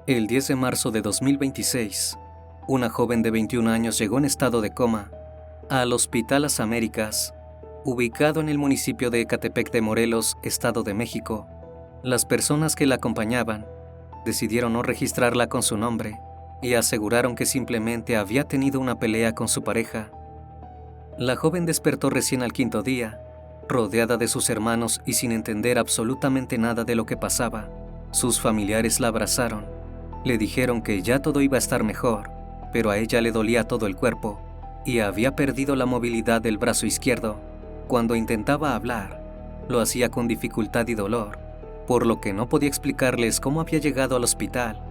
El 10 de marzo de 2026, una joven de 21 años llegó en estado de coma al Hospital Las Américas, ubicado en el municipio de Ecatepec de Morelos, Estado de México. Las personas que la acompañaban decidieron no registrarla con su nombre y aseguraron que simplemente había tenido una pelea con su pareja. La joven despertó recién al quinto día, rodeada de sus hermanos y sin entender absolutamente nada de lo que pasaba. Sus familiares la abrazaron. Le dijeron que ya todo iba a estar mejor, pero a ella le dolía todo el cuerpo y había perdido la movilidad del brazo izquierdo. Cuando intentaba hablar, lo hacía con dificultad y dolor, por lo que no podía explicarles cómo había llegado al hospital.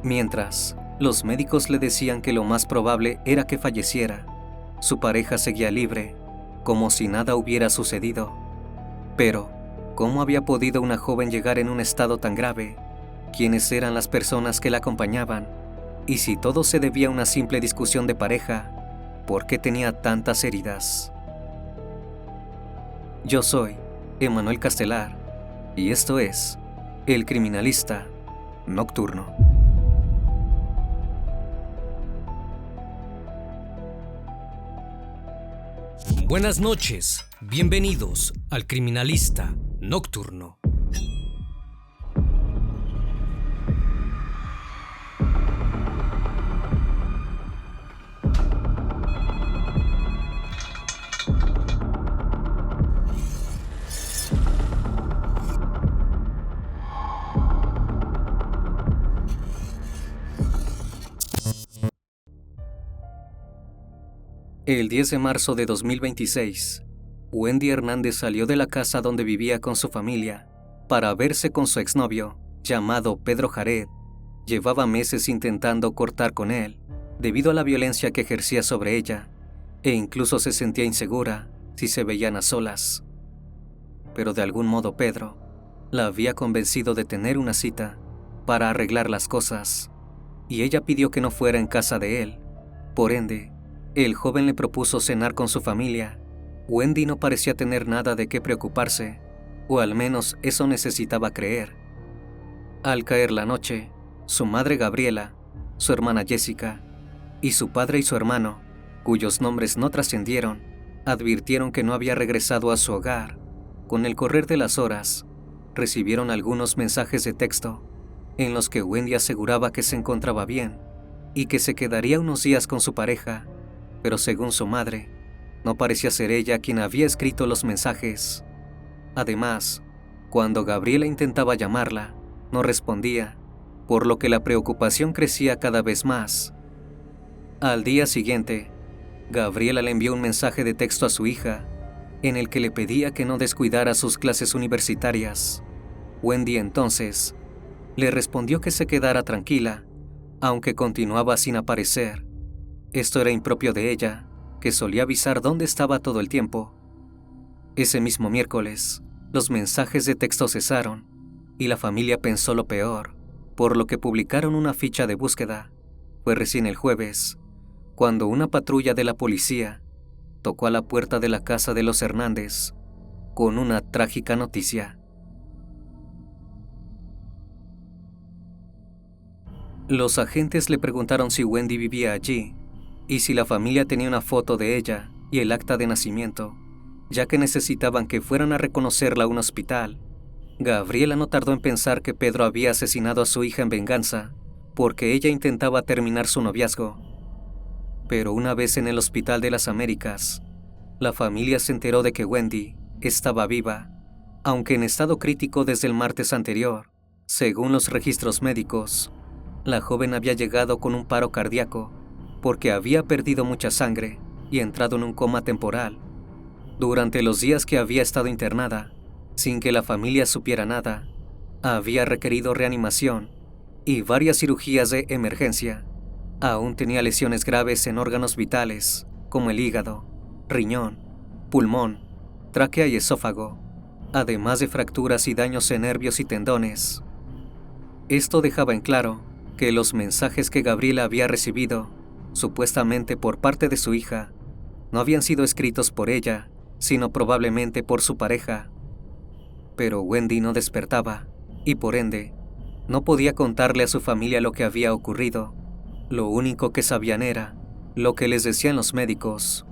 Mientras, los médicos le decían que lo más probable era que falleciera. Su pareja seguía libre, como si nada hubiera sucedido. Pero, ¿cómo había podido una joven llegar en un estado tan grave? ¿Quiénes eran las personas que la acompañaban? Y si todo se debía a una simple discusión de pareja, ¿por qué tenía tantas heridas? Yo soy Emanuel Castelar y esto es El Criminalista Nocturno. Buenas noches, bienvenidos al Criminalista Nocturno. El 10 de marzo de 2026, Wendy Hernández salió de la casa donde vivía con su familia para verse con su exnovio, llamado Pedro Jared. Llevaba meses intentando cortar con él, debido a la violencia que ejercía sobre ella, e incluso se sentía insegura si se veían a solas. Pero de algún modo Pedro la había convencido de tener una cita para arreglar las cosas, y ella pidió que no fuera en casa de él. Por ende, el joven le propuso cenar con su familia. Wendy no parecía tener nada de qué preocuparse, o al menos eso necesitaba creer. Al caer la noche, su madre Gabriela, su hermana Jessica y su padre y su hermano, cuyos nombres no trascendieron, advirtieron que no había regresado a su hogar. Con el correr de las horas, recibieron algunos mensajes de texto en los que Wendy aseguraba que se encontraba bien y que se quedaría unos días con su pareja, pero según su madre, no parecía ser ella quien había escrito los mensajes. Además, cuando Gabriela intentaba llamarla, no respondía, por lo que la preocupación crecía cada vez más. Al día siguiente, Gabriela le envió un mensaje de texto a su hija, en el que le pedía que no descuidara sus clases universitarias. Wendy entonces le respondió que se quedara tranquila, aunque continuaba sin aparecer. Esto era impropio de ella, que solía avisar dónde estaba todo el tiempo. Ese mismo miércoles, los mensajes de texto cesaron y la familia pensó lo peor, por lo que publicaron una ficha de búsqueda. Fue recién el jueves, cuando una patrulla de la policía tocó a la puerta de la casa de los Hernández con una trágica noticia. Los agentes le preguntaron si Wendy vivía allí y si la familia tenía una foto de ella y el acta de nacimiento, ya que necesitaban que fueran a reconocerla a un hospital. Gabriela no tardó en pensar que Pedro había asesinado a su hija en venganza, porque ella intentaba terminar su noviazgo. Pero una vez en el Hospital de las Américas, la familia se enteró de que Wendy estaba viva, aunque en estado crítico desde el martes anterior. Según los registros médicos, la joven había llegado con un paro cardíaco, porque había perdido mucha sangre y entrado en un coma temporal. Durante los días que había estado internada, sin que la familia supiera nada, había requerido reanimación y varias cirugías de emergencia. Aún tenía lesiones graves en órganos vitales, como el hígado, riñón, pulmón, tráquea y esófago, además de fracturas y daños en nervios y tendones. Esto dejaba en claro que los mensajes que Gabriela había recibido, supuestamente por parte de su hija, no habían sido escritos por ella, sino probablemente por su pareja. Pero Wendy no despertaba, y por ende, No podía contarle a su familia lo que había ocurrido. Lo único que sabían era lo que les decían los médicos.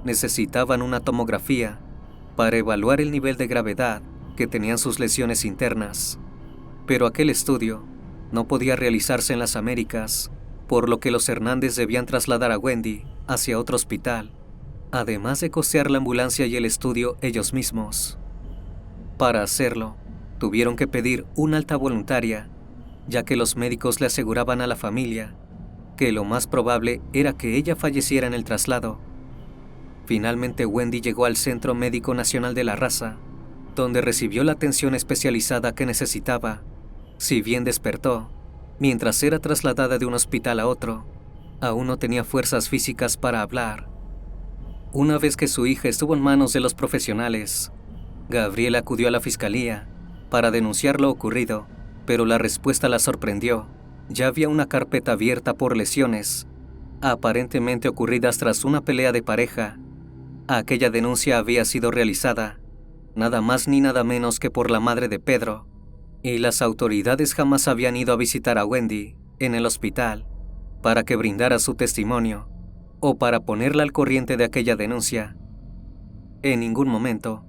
Necesitaban una tomografía para evaluar el nivel de gravedad que tenían sus lesiones internas. Pero aquel estudio no podía realizarse en las Américas, por lo que los Hernández debían trasladar a Wendy hacia otro hospital, además de costear la ambulancia y el estudio ellos mismos. Para hacerlo, tuvieron que pedir una alta voluntaria, ya que los médicos le aseguraban a la familia que lo más probable era que ella falleciera en el traslado. Finalmente Wendy llegó al Centro Médico Nacional de la Raza, donde recibió la atención especializada que necesitaba. Si bien despertó, mientras era trasladada de un hospital a otro, aún no tenía fuerzas físicas para hablar. Una vez que su hija estuvo en manos de los profesionales, Gabriela acudió a la fiscalía para denunciar lo ocurrido, pero la respuesta la sorprendió. Ya había una carpeta abierta por lesiones, aparentemente ocurridas tras una pelea de pareja. Aquella denuncia había sido realizada, nada más ni nada menos que por la madre de Pedro, y las autoridades jamás habían ido a visitar a Wendy en el hospital para que brindara su testimonio o para ponerla al corriente de aquella denuncia. En ningún momento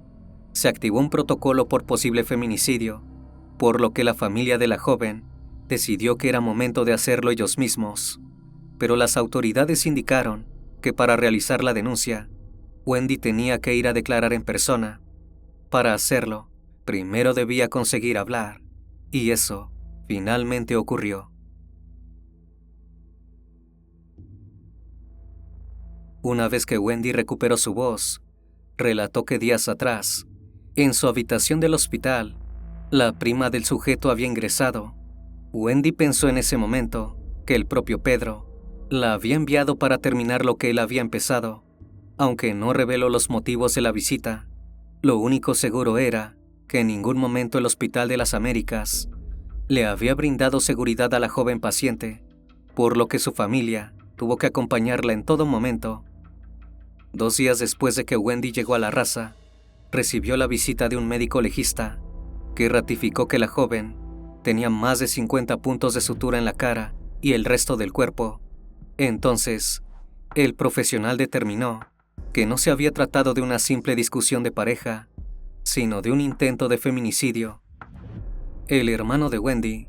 se activó un protocolo por posible feminicidio, por lo que la familia de la joven decidió que era momento de hacerlo ellos mismos. Pero las autoridades indicaron que para realizar la denuncia, Wendy tenía que ir a declarar en persona. Para hacerlo, primero debía conseguir hablar, y eso finalmente ocurrió. Una vez que Wendy recuperó su voz, relató que días atrás, en su habitación del hospital, la prima del sujeto había ingresado. Wendy pensó en ese momento que el propio Pedro la había enviado para terminar lo que él había empezado. Aunque no reveló los motivos de la visita, lo único seguro era que en ningún momento el Hospital de las Américas le había brindado seguridad a la joven paciente, por lo que su familia tuvo que acompañarla en todo momento. 2 días después de que Wendy llegó a la Raza, recibió la visita de un médico legista que ratificó que la joven tenía más de 50 puntos de sutura en la cara y el resto del cuerpo. Entonces, el profesional determinó que no se había tratado de una simple discusión de pareja, sino de un intento de feminicidio. El hermano de Wendy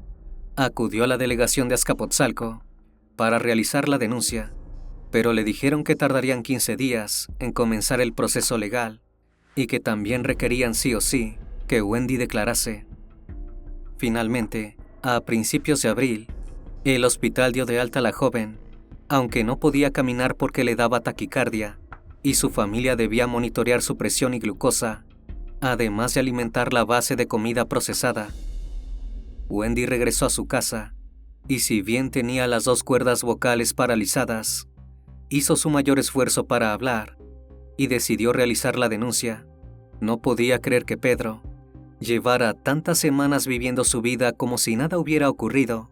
acudió a la delegación de Azcapotzalco para realizar la denuncia, pero le dijeron que tardarían 15 días en comenzar el proceso legal y que también requerían sí o sí que Wendy declarase. Finalmente, a principios de abril, el hospital dio de alta a la joven, aunque no podía caminar porque le daba taquicardia y su familia debía monitorear su presión y glucosa, además de alimentarla a base de comida procesada. Wendy regresó a su casa y si bien tenía las 2 cuerdas vocales paralizadas, hizo su mayor esfuerzo para hablar y decidió realizar la denuncia. No podía creer que Pedro llevara tantas semanas viviendo su vida como si nada hubiera ocurrido.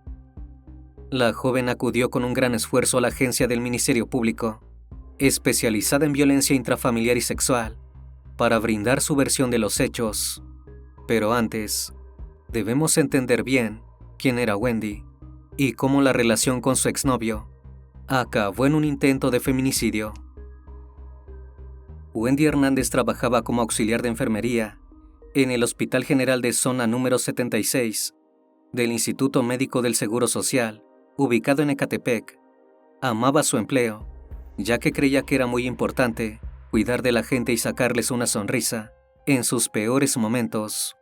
La joven acudió con un gran esfuerzo a la agencia del Ministerio Público, especializada en violencia intrafamiliar y sexual, para brindar su versión de los hechos. Pero antes, debemos entender bien quién era Wendy y cómo la relación con su exnovio acabó en un intento de feminicidio. Wendy Hernández trabajaba como auxiliar de enfermería en el Hospital General de Zona número 76 del Instituto Médico del Seguro Social, ubicado en Ecatepec. Amaba su empleo, ya que creía que era muy importante cuidar de la gente y sacarles una sonrisa en sus peores momentos.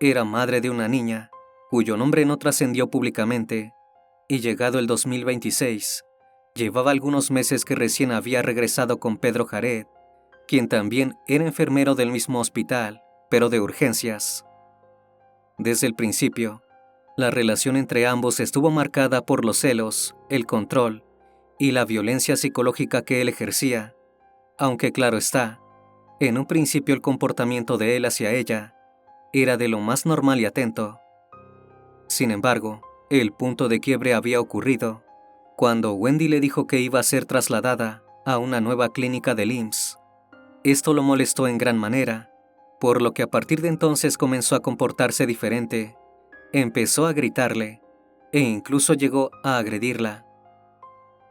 Era madre de una niña, cuyo nombre no trascendió públicamente, y llegado el 2026, llevaba algunos meses que recién había regresado con Pedro Jared, quien también era enfermero del mismo hospital, pero de urgencias. Desde el principio, la relación entre ambos estuvo marcada por los celos, el control y la violencia psicológica que él ejercía, aunque claro está, en un principio el comportamiento de él hacia ella era de lo más normal y atento. Sin embargo, el punto de quiebre había ocurrido cuando Wendy le dijo que iba a ser trasladada a una nueva clínica del IMSS. Esto lo molestó en gran manera, por lo que a partir de entonces comenzó a comportarse diferente empezó a gritarle e incluso llegó a agredirla.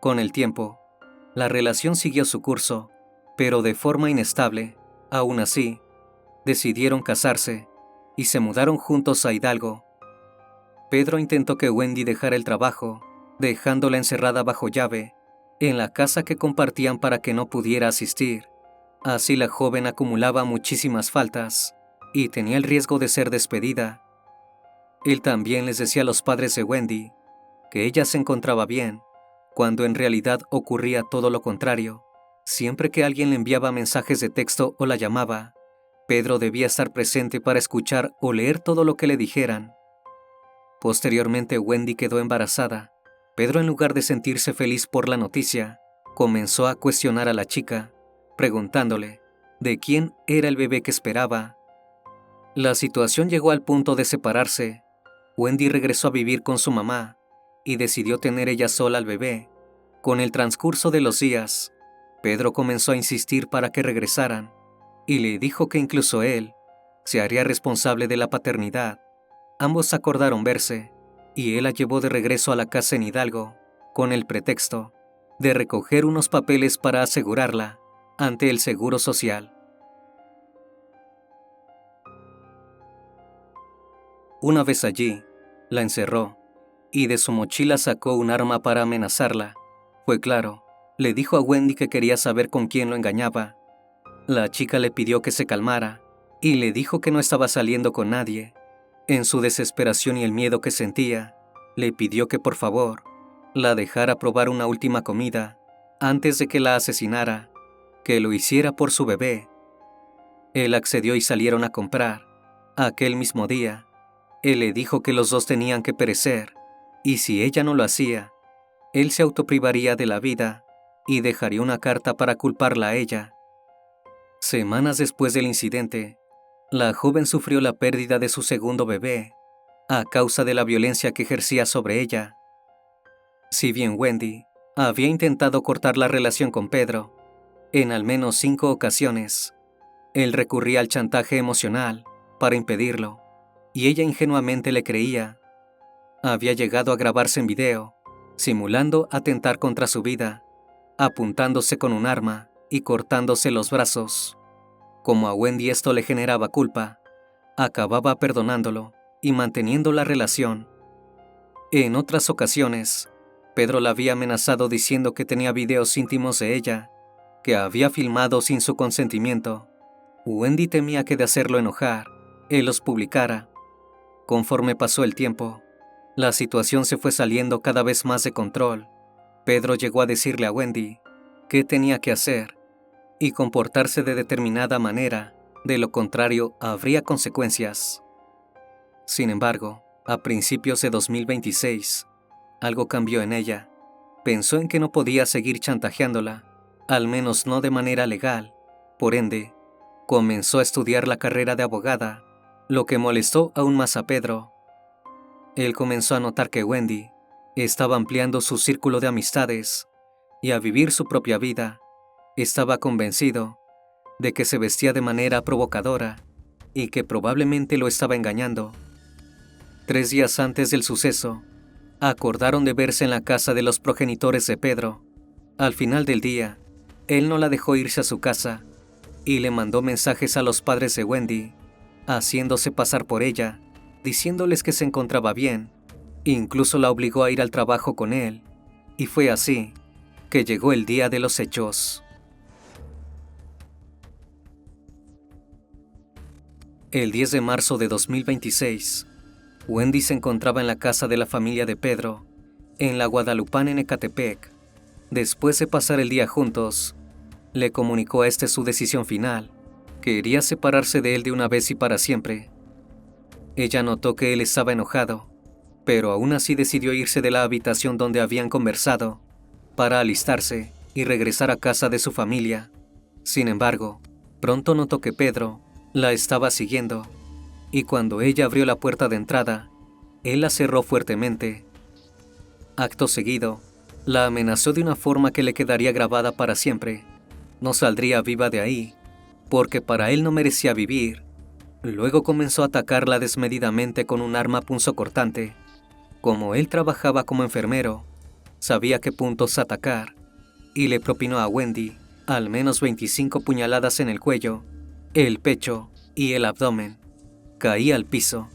Con el tiempo, la relación siguió su curso, pero de forma inestable. Aún así, decidieron casarse y se mudaron juntos a Hidalgo. Pedro intentó que Wendy dejara el trabajo, dejándola encerrada bajo llave en la casa que compartían para que no pudiera asistir. Así la joven acumulaba muchísimas faltas y tenía el riesgo de ser despedida. Él también les decía a los padres de Wendy que ella se encontraba bien, cuando en realidad ocurría todo lo contrario. Siempre que alguien le enviaba mensajes de texto o la llamaba, Pedro debía estar presente para escuchar o leer todo lo que le dijeran. Posteriormente, Wendy quedó embarazada. Pedro, en lugar de sentirse feliz por la noticia, comenzó a cuestionar a la chica, preguntándole de quién era el bebé que esperaba. La situación llegó al punto de separarse. Wendy regresó a vivir con su mamá y decidió tener ella sola al bebé. Con el transcurso de los días, Pedro comenzó a insistir para que regresaran y le dijo que incluso él se haría responsable de la paternidad. Ambos acordaron verse y él la llevó de regreso a la casa en Hidalgo con el pretexto de recoger unos papeles para asegurarla ante el Seguro Social. Una vez allí, la encerró y de su mochila sacó un arma para amenazarla. Fue claro, le dijo a Wendy que quería saber con quién lo engañaba. La chica le pidió que se calmara y le dijo que no estaba saliendo con nadie. En su desesperación y el miedo que sentía, le pidió que por favor la dejara probar una última comida antes de que la asesinara, que lo hiciera por su bebé. Él accedió y salieron a comprar. Aquel mismo día, él le dijo que los dos tenían que perecer, y si ella no lo hacía, él se autoprivaría de la vida y dejaría una carta para culparla a ella. Semanas después del incidente, la joven sufrió la pérdida de su segundo bebé a causa de la violencia que ejercía sobre ella. Si bien Wendy había intentado cortar la relación con Pedro en al menos 5 ocasiones, él recurría al chantaje emocional para impedirlo, y ella ingenuamente le creía. Había llegado a grabarse en video, simulando atentar contra su vida, apuntándose con un arma y cortándose los brazos. Como a Wendy esto le generaba culpa, acababa perdonándolo y manteniendo la relación. En otras ocasiones, Pedro la había amenazado diciendo que tenía videos íntimos de ella, que había filmado sin su consentimiento. Wendy temía que de hacerlo enojar, él los publicara. Conforme pasó el tiempo, la situación se fue saliendo cada vez más de control. Pedro llegó a decirle a Wendy qué tenía que hacer y comportarse de determinada manera, de lo contrario habría consecuencias. Sin embargo, a principios de 2026, algo cambió en ella. Pensó en que no podía seguir chantajeándola, al menos no de manera legal. Por ende, comenzó a estudiar la carrera de abogada, lo que molestó aún más a Pedro. Él comenzó a notar que Wendy estaba ampliando su círculo de amistades y a vivir su propia vida. Estaba convencido de que se vestía de manera provocadora y que probablemente lo estaba engañando. 3 días antes del suceso, acordaron de verse en la casa de los progenitores de Pedro. Al final del día, él no la dejó irse a su casa y le mandó mensajes a los padres de Wendy, haciéndose pasar por ella, diciéndoles que se encontraba bien. Incluso la obligó a ir al trabajo con él, y fue así que llegó el día de los hechos. El 10 de marzo de 2026, Wendy se encontraba en la casa de la familia de Pedro, en la Guadalupana en Ecatepec. Después de pasar el día juntos, le comunicó a este su decisión final: quería separarse de él de una vez y para siempre. Ella notó que él estaba enojado, pero aún así decidió irse de la habitación donde habían conversado para alistarse y regresar a casa de su familia. Sin embargo, pronto notó que Pedro la estaba siguiendo, y cuando ella abrió la puerta de entrada, él la cerró fuertemente. Acto seguido, la amenazó de una forma que le quedaría grabada para siempre. No saldría viva de ahí, porque para él no merecía vivir. Luego comenzó a atacarla desmedidamente con un arma punzocortante. Como él trabajaba como enfermero, sabía qué puntos atacar y le propinó a Wendy al menos 25 puñaladas en el cuello, el pecho y el abdomen. Caí al piso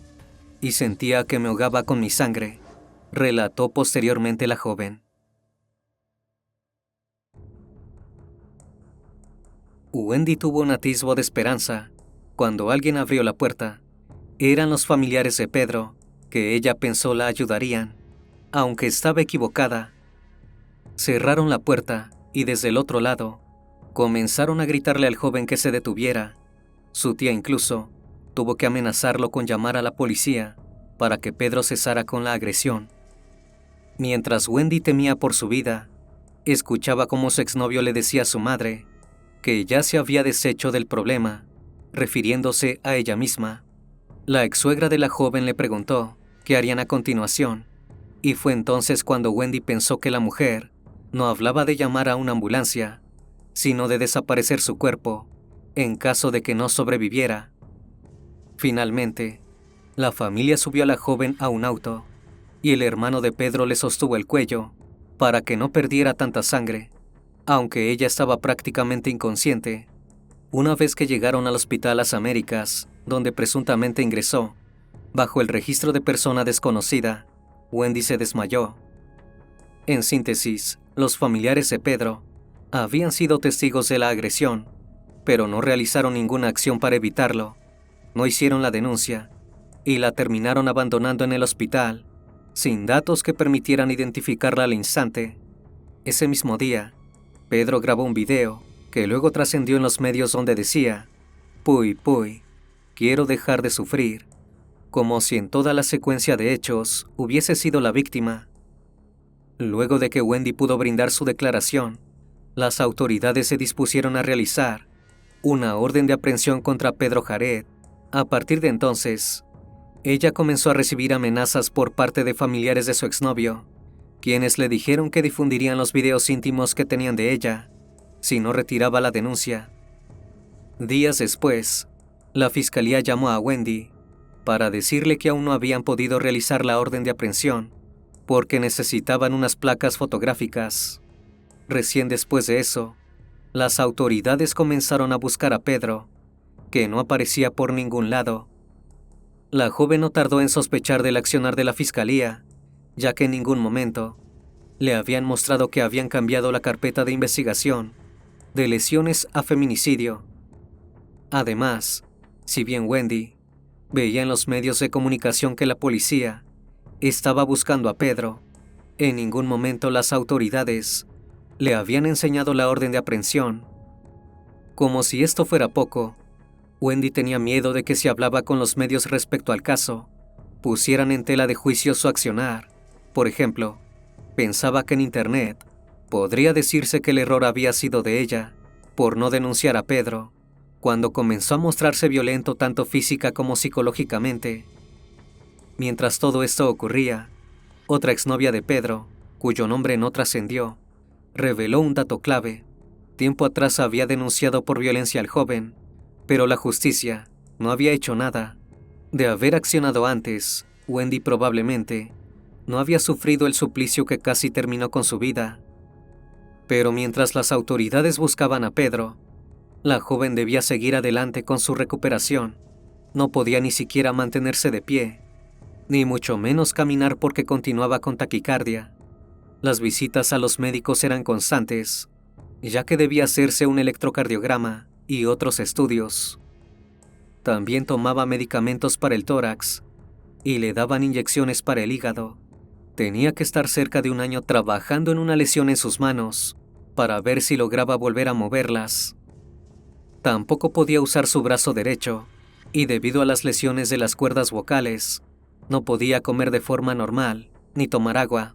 y sentía que me ahogaba con mi sangre, relató posteriormente la joven. Wendy tuvo un atisbo de esperanza cuando alguien abrió la puerta. Eran los familiares de Pedro, que ella pensó la ayudarían, aunque estaba equivocada. Cerraron la puerta y desde el otro lado comenzaron a gritarle al joven que se detuviera. Su tía incluso tuvo que amenazarlo con llamar a la policía para que Pedro cesara con la agresión. Mientras Wendy temía por su vida, escuchaba cómo su exnovio le decía a su madre que ya se había deshecho del problema, refiriéndose a ella misma. La ex-suegra de la joven le preguntó qué harían a continuación, y fue entonces cuando Wendy pensó que la mujer no hablaba de llamar a una ambulancia, sino de desaparecer su cuerpo, en caso de que no sobreviviera. Finalmente, la familia subió a la joven a un auto, y el hermano de Pedro le sostuvo el cuello para que no perdiera tanta sangre, aunque ella estaba prácticamente inconsciente. Una vez que llegaron al Hospital Las Américas, donde presuntamente ingresó, bajo el registro de persona desconocida, Wendy se desmayó. En síntesis, los familiares de Pedro habían sido testigos de la agresión, pero no realizaron ninguna acción para evitarlo, no hicieron la denuncia y la terminaron abandonando en el hospital, sin datos que permitieran identificarla al instante. Ese mismo día, Pedro grabó un video que luego trascendió en los medios donde decía: "Puy, puy, quiero dejar de sufrir", como si en toda la secuencia de hechos hubiese sido la víctima. Luego de que Wendy pudo brindar su declaración, las autoridades se dispusieron a realizar una orden de aprehensión contra Pedro Jared. A partir de entonces, ella comenzó a recibir amenazas por parte de familiares de su exnovio, quienes le dijeron que difundirían los videos íntimos que tenían de ella si no retiraba la denuncia. Días después, la fiscalía llamó a Wendy para decirle que aún no habían podido realizar la orden de aprehensión porque necesitaban unas placas fotográficas. Recién después de eso, las autoridades comenzaron a buscar a Pedro, que no aparecía por ningún lado. La joven no tardó en sospechar del accionar de la fiscalía, ya que en ningún momento le habían mostrado que habían cambiado la carpeta de investigación de lesiones a feminicidio. Además, si bien Wendy veía en los medios de comunicación que la policía estaba buscando a Pedro, en ningún momento las autoridades le habían enseñado la orden de aprehensión. Como si esto fuera poco, Wendy tenía miedo de que si hablaba con los medios respecto al caso, pusieran en tela de juicio su accionar. Por ejemplo, pensaba que en Internet podría decirse que el error había sido de ella por no denunciar a Pedro, cuando comenzó a mostrarse violento tanto física como psicológicamente. Mientras todo esto ocurría, otra exnovia de Pedro, cuyo nombre no trascendió, reveló un dato clave. Tiempo atrás había denunciado por violencia al joven, pero la justicia no había hecho nada. De haber accionado antes, Wendy probablemente no había sufrido el suplicio que casi terminó con su vida. Pero mientras las autoridades buscaban a Pedro, la joven debía seguir adelante con su recuperación. No podía ni siquiera mantenerse de pie, ni mucho menos caminar porque continuaba con taquicardia. Las visitas a los médicos eran constantes, ya que debía hacerse un electrocardiograma y otros estudios. También tomaba medicamentos para el tórax y le daban inyecciones para el hígado. Tenía que estar cerca de un año trabajando en una lesión en sus manos para ver si lograba volver a moverlas. Tampoco podía usar su brazo derecho y debido a las lesiones de las cuerdas vocales, no podía comer de forma normal ni tomar agua.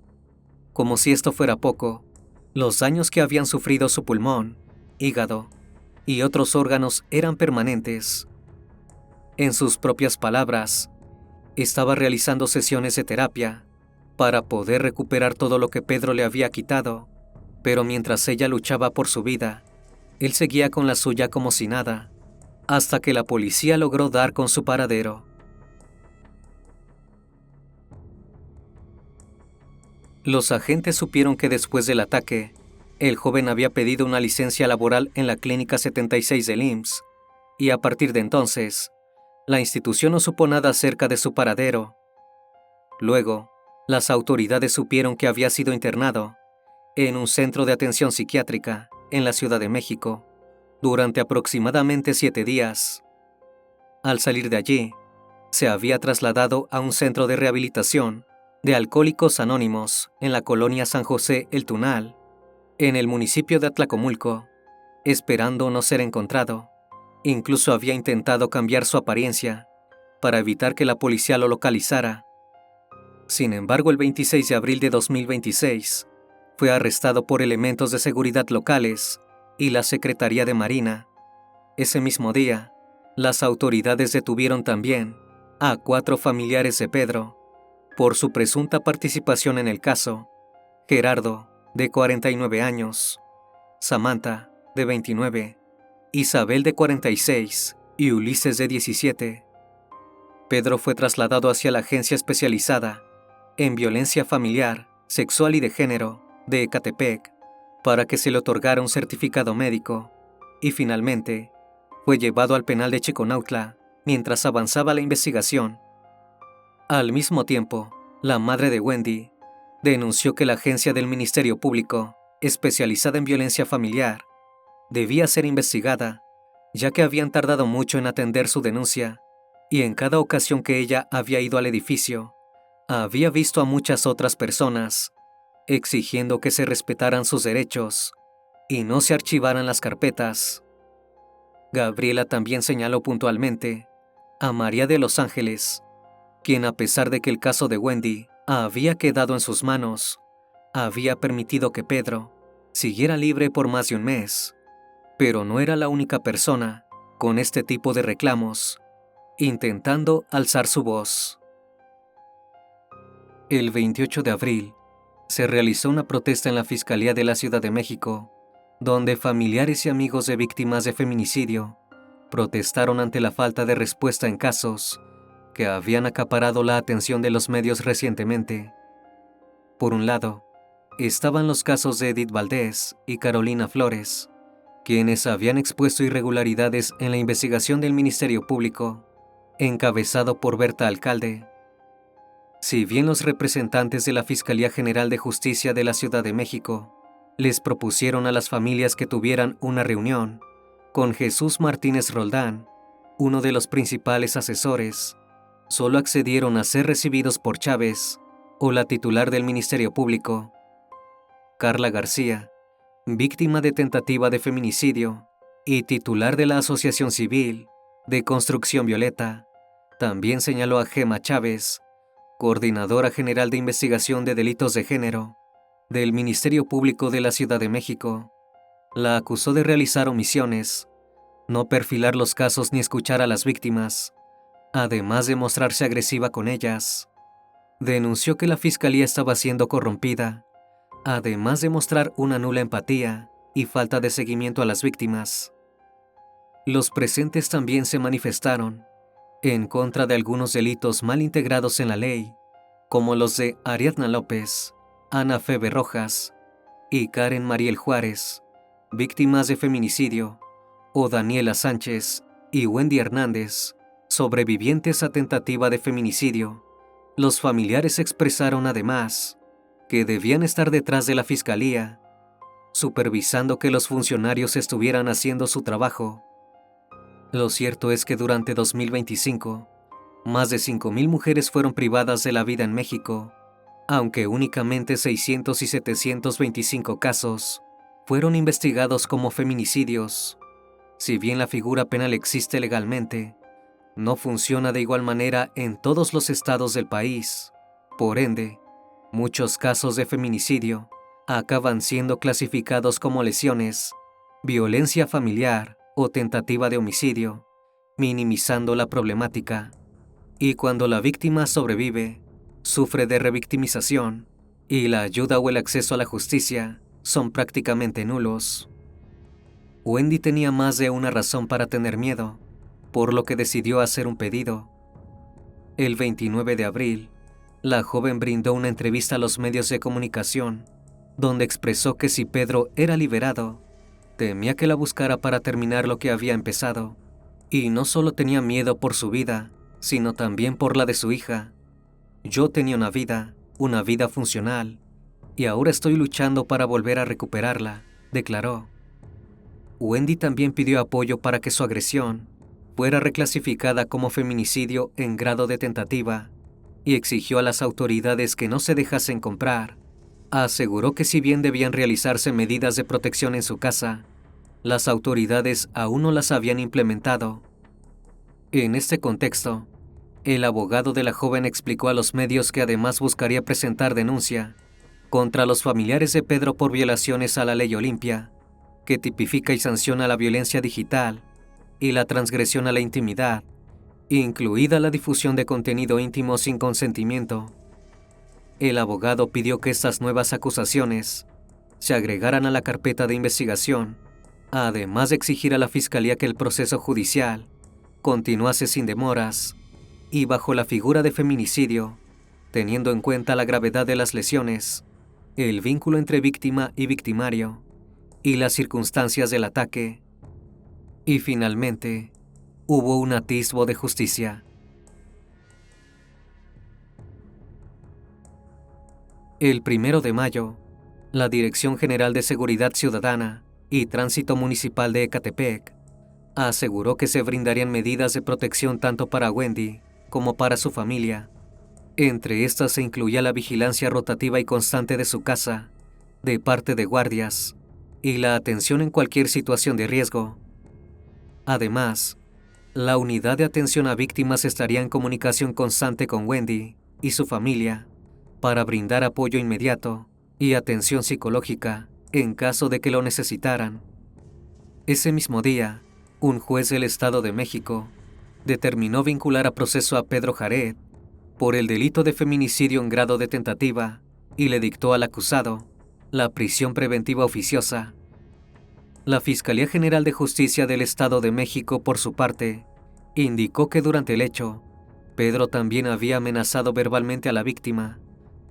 Como si esto fuera poco, los daños que habían sufrido su pulmón, hígado y otros órganos eran permanentes. En sus propias palabras, estaba realizando sesiones de terapia para poder recuperar todo lo que Pedro le había quitado, pero mientras ella luchaba por su vida, él seguía con la suya como si nada. hasta que la policía logró dar con su paradero. Los agentes supieron que después del ataque, el joven había pedido una licencia laboral en la Clínica 76 del IMSS, y a partir de entonces, la institución no supo nada acerca de su paradero. Luego, las autoridades supieron que había sido internado en un centro de atención psiquiátrica en la Ciudad de México durante aproximadamente 7 días. Al salir de allí, se había trasladado a un centro de rehabilitación de Alcohólicos Anónimos en la colonia San José El Tunal, en el municipio de Atlacomulco, esperando no ser encontrado. Incluso había intentado cambiar su apariencia para evitar que la policía lo localizara. Sin embargo, el 26 de abril de 2026, fue arrestado por elementos de seguridad locales y la Secretaría de Marina. Ese mismo día, las autoridades detuvieron también a 4 familiares de Pedro por su presunta participación en el caso: Gerardo, de 49 años, Samantha, de 29, Isabel, de 46 y Ulises, de 17. Pedro fue trasladado hacia la Agencia Especializada en Violencia Familiar, Sexual y de Género de Ecatepec para que se le otorgara un certificado médico, y finalmente fue llevado al penal de Chiconautla mientras avanzaba la investigación. Al mismo tiempo, la madre de Wendy denunció que la agencia del Ministerio Público, especializada en violencia familiar, debía ser investigada, ya que habían tardado mucho en atender su denuncia, y en cada ocasión que ella había ido al edificio, había visto a muchas otras personas exigiendo que se respetaran sus derechos y no se archivaran las carpetas. Gabriela también señaló puntualmente a María de los Ángeles, quien, a pesar de que el caso de Wendy había quedado en sus manos, había permitido que Pedro siguiera libre por más de un mes, pero no era la única persona con este tipo de reclamos, intentando alzar su voz. El 28 de abril, se realizó una protesta en la Fiscalía de la Ciudad de México, donde familiares y amigos de víctimas de feminicidio protestaron ante la falta de respuesta en casos que habían acaparado la atención de los medios recientemente. Por un lado, estaban los casos de Edith Valdés y Carolina Flores, quienes habían expuesto irregularidades en la investigación del Ministerio Público, encabezado por Berta Alcalde. Si bien los representantes de la Fiscalía General de Justicia de la Ciudad de México les propusieron a las familias que tuvieran una reunión con Jesús Martínez Roldán, uno de los principales asesores, solo accedieron a ser recibidos por Chávez o la titular del Ministerio Público. Carla García, víctima de tentativa de feminicidio y titular de la Asociación Civil de Construcción Violeta, también señaló a Gema Chávez, coordinadora general de investigación de delitos de género del Ministerio Público de la Ciudad de México. La acusó de realizar omisiones, no perfilar los casos ni escuchar a las víctimas, además de mostrarse agresiva con ellas. Denunció que la fiscalía estaba siendo corrompida, además de mostrar una nula empatía y falta de seguimiento a las víctimas. Los presentes también se manifestaron en contra de algunos delitos mal integrados en la ley, como los de Ariadna López, Ana Febe Rojas y Karen Mariel Juárez, víctimas de feminicidio, o Daniela Sánchez y Wendy Hernández, sobrevivientes a tentativa de feminicidio. Los familiares expresaron además que debían estar detrás de la fiscalía, supervisando que los funcionarios estuvieran haciendo su trabajo. Lo cierto es que durante 2025, más de 5,000 mujeres fueron privadas de la vida en México, aunque únicamente 600 y 725 casos fueron investigados como feminicidios. Si bien la figura penal existe legalmente, no funciona de igual manera en todos los estados del país. Por ende, muchos casos de feminicidio acaban siendo clasificados como lesiones, violencia familiar o tentativa de homicidio, minimizando la problemática. Y cuando la víctima sobrevive, sufre de revictimización, y la ayuda o el acceso a la justicia son prácticamente nulos. Wendy tenía más de una razón para tener miedo, por lo que decidió hacer un pedido. El 29 de abril, la joven brindó una entrevista a los medios de comunicación, donde expresó que si Pedro era liberado, temía que la buscara para terminar lo que había empezado, y no solo tenía miedo por su vida, sino también por la de su hija. Yo tenía una vida funcional, y ahora estoy luchando para volver a recuperarla, declaró. Wendy también pidió apoyo para que su agresión fuera reclasificada como feminicidio en grado de tentativa y exigió a las autoridades que no se dejasen comprar. Aseguró que si bien debían realizarse medidas de protección en su casa, las autoridades aún no las habían implementado. En este contexto, el abogado de la joven explicó a los medios que además buscaría presentar denuncia contra los familiares de Pedro por violaciones a la Ley Olimpia, que tipifica y sanciona la violencia digital y la transgresión a la intimidad, incluida la difusión de contenido íntimo sin consentimiento. El abogado pidió que estas nuevas acusaciones se agregaran a la carpeta de investigación, además de exigir a la Fiscalía que el proceso judicial continuase sin demoras y bajo la figura de feminicidio, teniendo en cuenta la gravedad de las lesiones, el vínculo entre víctima y victimario y las circunstancias del ataque. Y finalmente, hubo un atisbo de justicia. El 1 de mayo, la Dirección General de Seguridad Ciudadana y Tránsito Municipal de Ecatepec aseguró que se brindarían medidas de protección tanto para Wendy como para su familia. Entre estas se incluía la vigilancia rotativa y constante de su casa, de parte de guardias, y la atención en cualquier situación de riesgo. Además, la unidad de atención a víctimas estaría en comunicación constante con Wendy y su familia para brindar apoyo inmediato y atención psicológica en caso de que lo necesitaran. Ese mismo día, un juez del Estado de México determinó vincular a proceso a Pedro Jared por el delito de feminicidio en grado de tentativa y le dictó al acusado la prisión preventiva oficiosa. La Fiscalía General de Justicia del Estado de México, por su parte, indicó que durante el hecho, Pedro también había amenazado verbalmente a la víctima,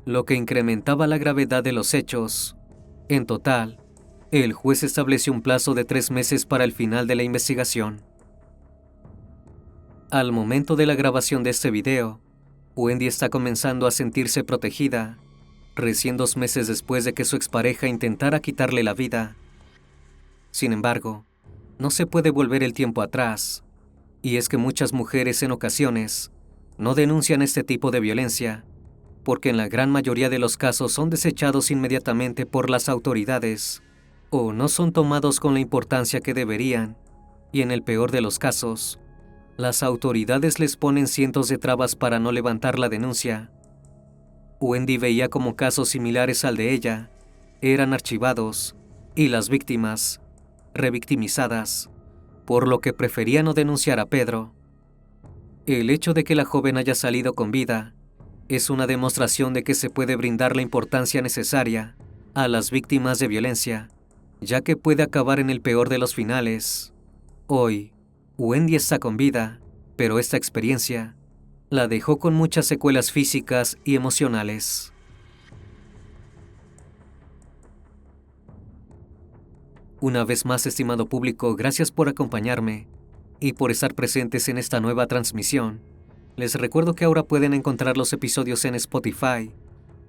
lo que incrementaba la gravedad de los hechos. En total, el juez estableció un plazo de 3 meses para el final de la investigación. Al momento de la grabación de este video, Wendy está comenzando a sentirse protegida, recién 2 meses después de que su expareja intentara quitarle la vida. Sin embargo, no se puede volver el tiempo atrás, y es que muchas mujeres en ocasiones no denuncian este tipo de violencia, porque en la gran mayoría de los casos son desechados inmediatamente por las autoridades, o no son tomados con la importancia que deberían, y en el peor de los casos, las autoridades les ponen cientos de trabas para no levantar la denuncia. Wendy veía como casos similares al de ella eran archivados y las víctimas revictimizadas, por lo que prefería no denunciar a Pedro. El hecho de que la joven haya salido con vida es una demostración de que se puede brindar la importancia necesaria a las víctimas de violencia, ya que puede acabar en el peor de los finales. Hoy, Wendy está con vida, pero esta experiencia la dejó con muchas secuelas físicas y emocionales. Una vez más, estimado público, gracias por acompañarme y por estar presentes en esta nueva transmisión. Les recuerdo que ahora pueden encontrar los episodios en Spotify,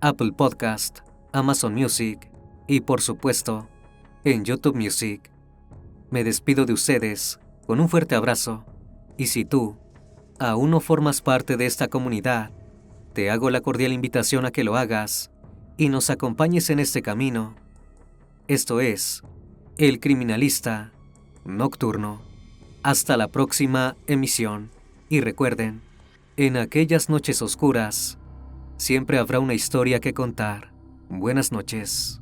Apple Podcast, Amazon Music y, por supuesto, en YouTube Music. Me despido de ustedes con un fuerte abrazo, y si tú aún no formas parte de esta comunidad, te hago la cordial invitación a que lo hagas y nos acompañes en este camino. Esto es El Criminalista Nocturno. Hasta la próxima emisión. Y recuerden, en aquellas noches oscuras, siempre habrá una historia que contar. Buenas noches.